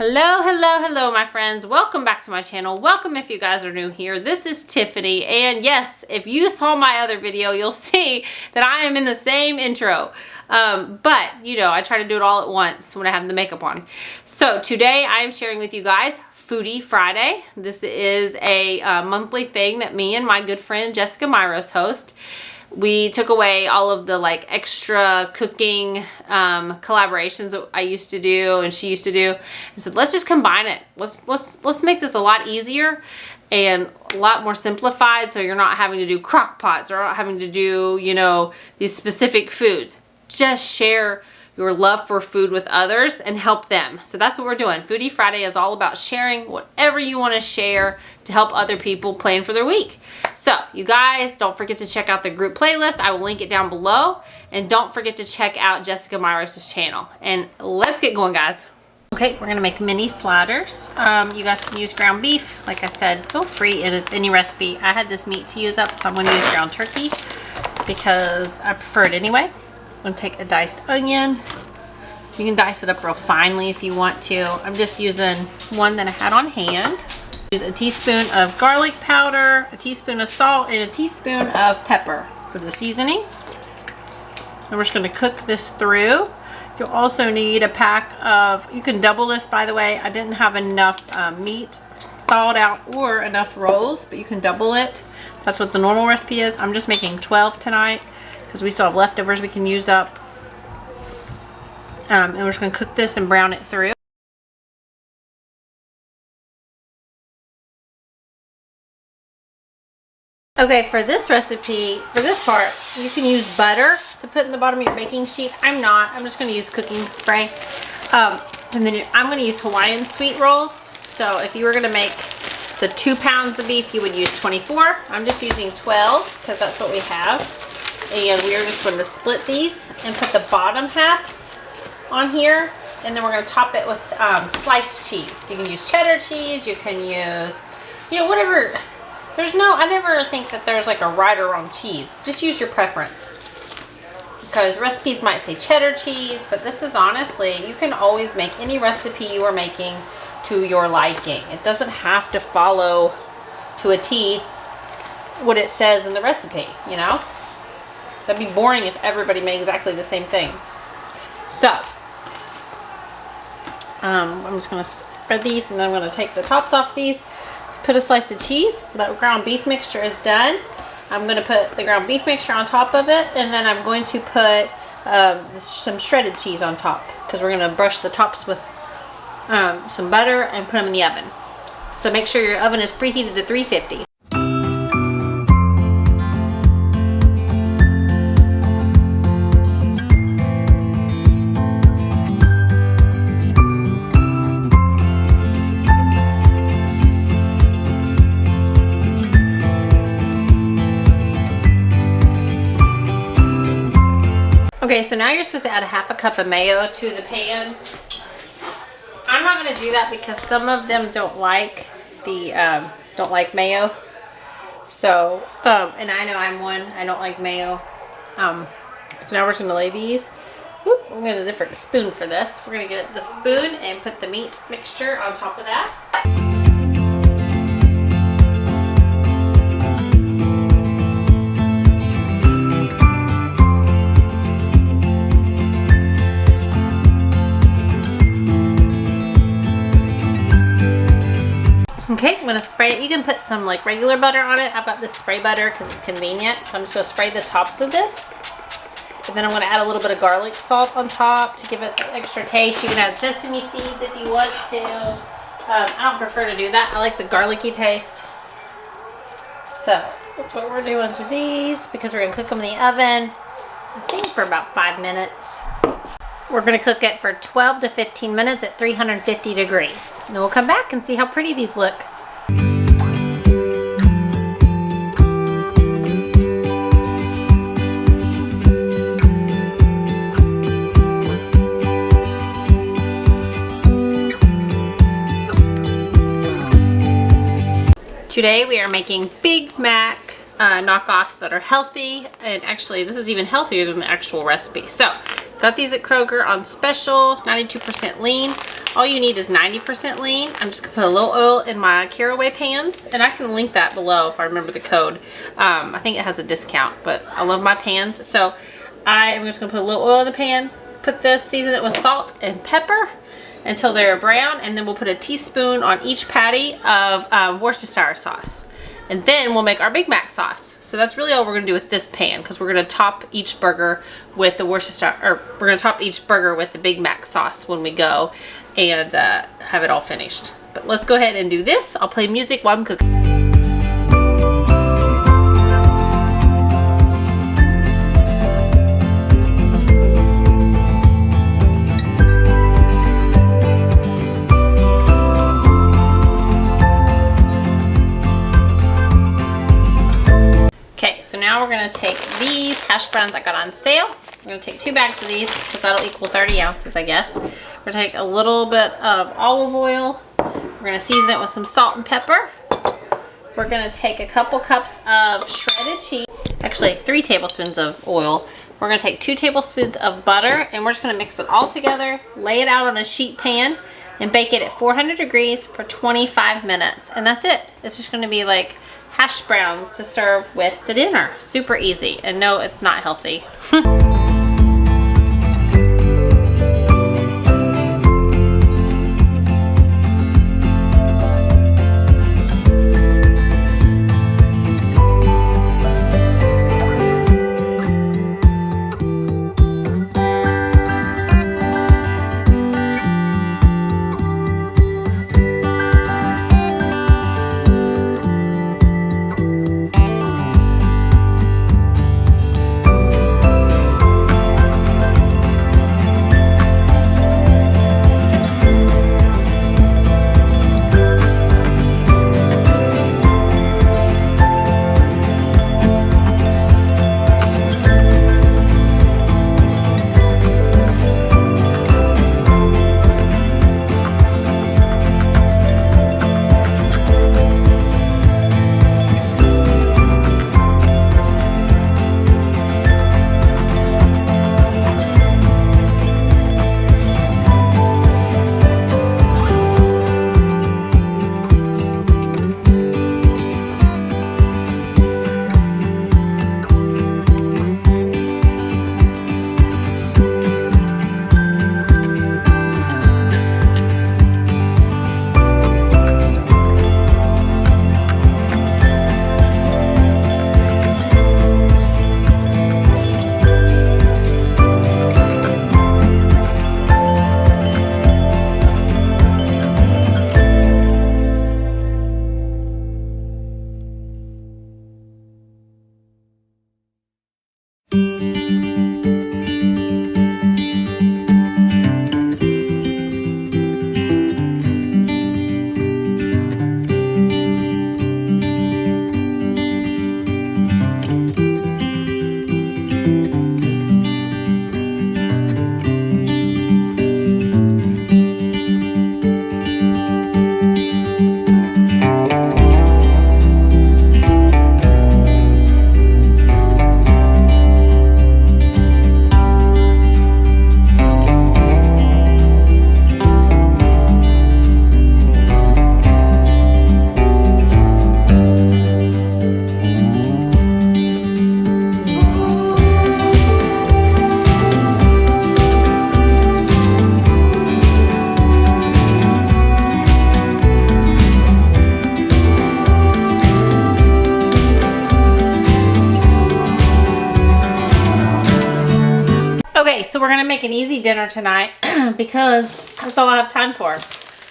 Hello, my friends. Welcome back to my channel. Welcome if you guys are new here. This is Tiffany, and yes, if you saw my other video, you'll see that I am in the same intro. But, you know, I try to do it all at once when I have the makeup on. So today I am sharing with you guys Foodie Friday. This is a monthly thing that me and my good friend Jessica Myros host. We took away all of the like extra cooking collaborations that I used to do and she used to do, and said let's just combine it. Let's make this a lot easier and a lot more simplified, so you're not having to do crock pots or not having to do, you know, these specific foods. Just share your love for food with others and help them. So that's what we're doing. Foodie Friday is all about sharing whatever you want to share to help other people plan for their week. So you guys, don't forget to check out the group playlist. I will link it down below. And don't forget to check out Jessica Myros' channel. And let's get going, guys. Okay, we're gonna make mini sliders. You guys can use ground beef. Like I said, feel free in any recipe. I had this meat to use up, so I'm gonna use ground turkey because I prefer it anyway. I'm gonna take a diced onion. You can dice it up real finely if you want to. I'm just using one that I had on hand. Use a teaspoon of garlic powder, a teaspoon of salt, and a teaspoon of pepper for the seasonings. And we're just gonna cook this through. You'll also need a pack of, you can double this by the way. I didn't have enough meat thawed out or enough rolls, but you can double it. That's what the normal recipe is. I'm just making 12 tonight because we still have leftovers we can use up. And we're just going to cook this and brown it through. Okay, for this recipe, for this part, you can use butter to put in the bottom of your baking sheet. I'm not. I'm just going to use cooking spray. And then I'm going to use Hawaiian sweet rolls. So if you were going to make the 2 pounds of beef, you would use 24. I'm just using 12 because that's what we have. And we are just going to split these and put the bottom halves on here, and then we're going to top it with sliced cheese. You can use cheddar cheese, you can use, you know, whatever. I never think that there's like a right or wrong cheese. Just use your preference, because recipes might say cheddar cheese, but this is honestly, you can always make any recipe you are making to your liking. It doesn't have to follow to a T what it says in the recipe, you know. That'd be boring if everybody made exactly the same thing. So I'm just going to spread these, and then I'm going to take the tops off these, put a slice of cheese. That ground beef mixture is done. I'm going to put the ground beef mixture on top of it, and then I'm going to put some shredded cheese on top, because we're going to brush the tops with some butter and put them in the oven. So make sure your oven is preheated to 350. Okay, so now you're supposed to add a half a cup of mayo to the pan. I'm not going to do that because some of them don't like mayo. So, and I know I'm one. I don't like mayo. So now we're just going to lay these. Whoop, I'm going to get a different spoon for this. We're going to get the spoon and put the meat mixture on top of that. Okay, I'm going to spray it. You can put some like regular butter on it. I've got this spray butter because it's convenient. So I'm just going to spray the tops of this. And then I'm going to add a little bit of garlic salt on top to give it extra taste. You can add sesame seeds if you want to. I don't prefer to do that. I like the garlicky taste. So that's what we're doing to these, because we're going to cook them in the oven, I think for about 5 minutes. We're going to cook it for 12 to 15 minutes at 350 degrees. And then we'll come back and see how pretty these look. Today we are making Big Mac knockoffs that are healthy, and actually this is even healthier than the actual recipe. So got these at Kroger on special, 92% lean. All you need is 90% lean. I'm just gonna put a little oil in my Caraway pans, and I can link that below if I remember the code. I think it has a discount, but I love my pans. So I am just gonna put a little oil in the pan, put this, season it with salt and pepper until they're brown, and then we'll put a teaspoon on each patty of Worcestershire sauce. And then we'll make our Big Mac sauce. So that's really all we're gonna do with this pan, because we're gonna top each burger with the Worcestershire, or we're gonna top each burger with the Big Mac sauce when we go and have it all finished. But let's go ahead and do this. I'll play music while I'm cooking. Okay, so now we're gonna take these hash browns I got on sale. We're gonna take 2 bags of these because that'll equal 30 ounces, I guess. We're gonna take a little bit of olive oil. We're gonna season it with some salt and pepper. We're gonna take a couple cups of shredded cheese. Actually, 3 tablespoons of oil. We're gonna take 2 tablespoons of butter, and we're just gonna mix it all together, lay it out on a sheet pan, and bake it at 400 degrees for 25 minutes. And that's it. It's just gonna be like hash browns to serve with the dinner. Super easy. And no, it's not healthy. Okay, so we're gonna make an easy dinner tonight because that's all I have time for.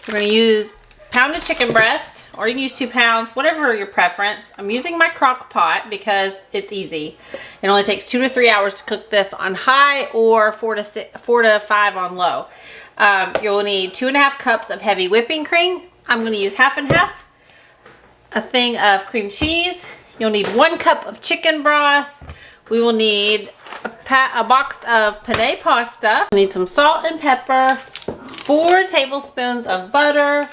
We're gonna use pounded chicken breast, or you can use 2 pounds, whatever your preference. I'm using my crock pot because it's easy. It only takes 2 to 3 hours to cook this on high, or 4 to 5 on low. You'll need 2.5 cups of heavy whipping cream. I'm gonna use half and half. A thing of cream cheese. You'll need 1 cup of chicken broth. We will need a box of penne pasta. We'll need some salt and pepper, 4 tablespoons of butter,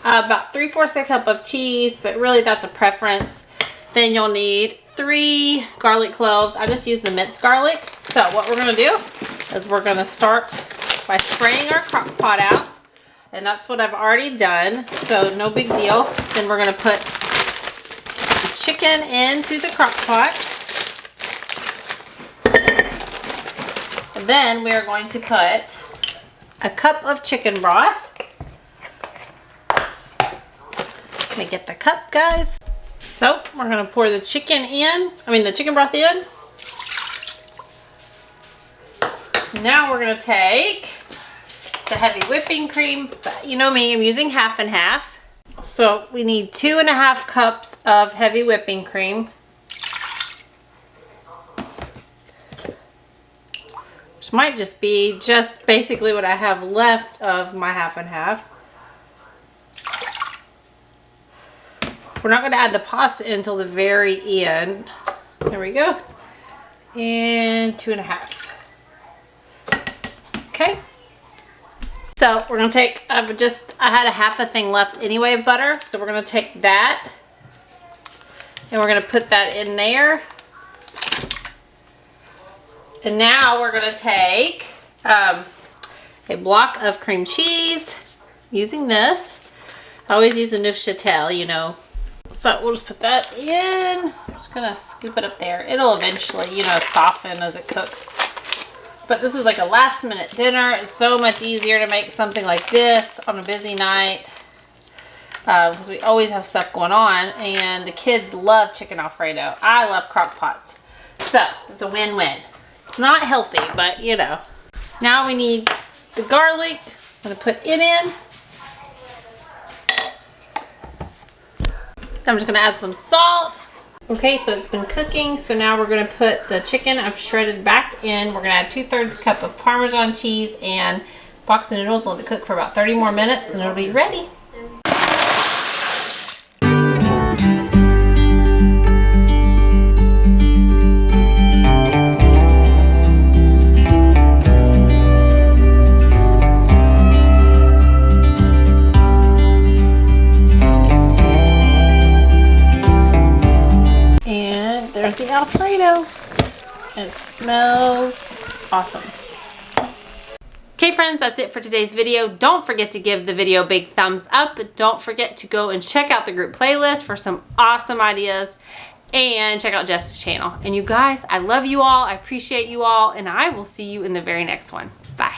about 3/4 a cup of cheese, but really that's a preference. Then you'll need 3 garlic cloves. I just use the minced garlic. So what we're gonna do is we're gonna start by spraying our crock pot out. And that's what I've already done, so no big deal. Then we're gonna put the chicken into the crock pot. And then we are going to put a cup of chicken broth. Let me get the cup, guys. So we're gonna pour the chicken broth in. Now we're gonna take the heavy whipping cream. You know me, I'm using half and half. So we need 2.5 cups of heavy whipping cream. Which might just be basically what I have left of my half and half. We're not gonna add the pasta in until the very end. There we go. And 2.5. Okay. So we're gonna take, I had a half a thing left anyway of butter. So we're gonna take that and we're gonna put that in there. And now we're gonna take a block of cream cheese using this. I always use the Neufchâtel, you know. So we'll just put that in. I'm just gonna scoop it up there. It'll eventually, you know, soften as it cooks. But this is like a last minute dinner. It's so much easier to make something like this on a busy night. Because we always have stuff going on. And the kids love chicken Alfredo. I love crock pots. So it's a win-win. It's not healthy, but you know. Now we need the garlic. I'm gonna put it in. I'm just gonna add some salt. Okay, so it's been cooking. So now we're gonna put the chicken I've shredded back in. We're gonna add 2/3 cup of Parmesan cheese and box of noodles. Let it cook for about 30 more minutes and it'll be ready. There's the Alfredo. It smells awesome. Okay friends, that's it for today's video. Don't forget to give the video a big thumbs up. Don't forget to go and check out the group playlist for some awesome ideas. And check out Jess's channel. And you guys, I love you all. I appreciate you all. And I will see you in the very next one. Bye.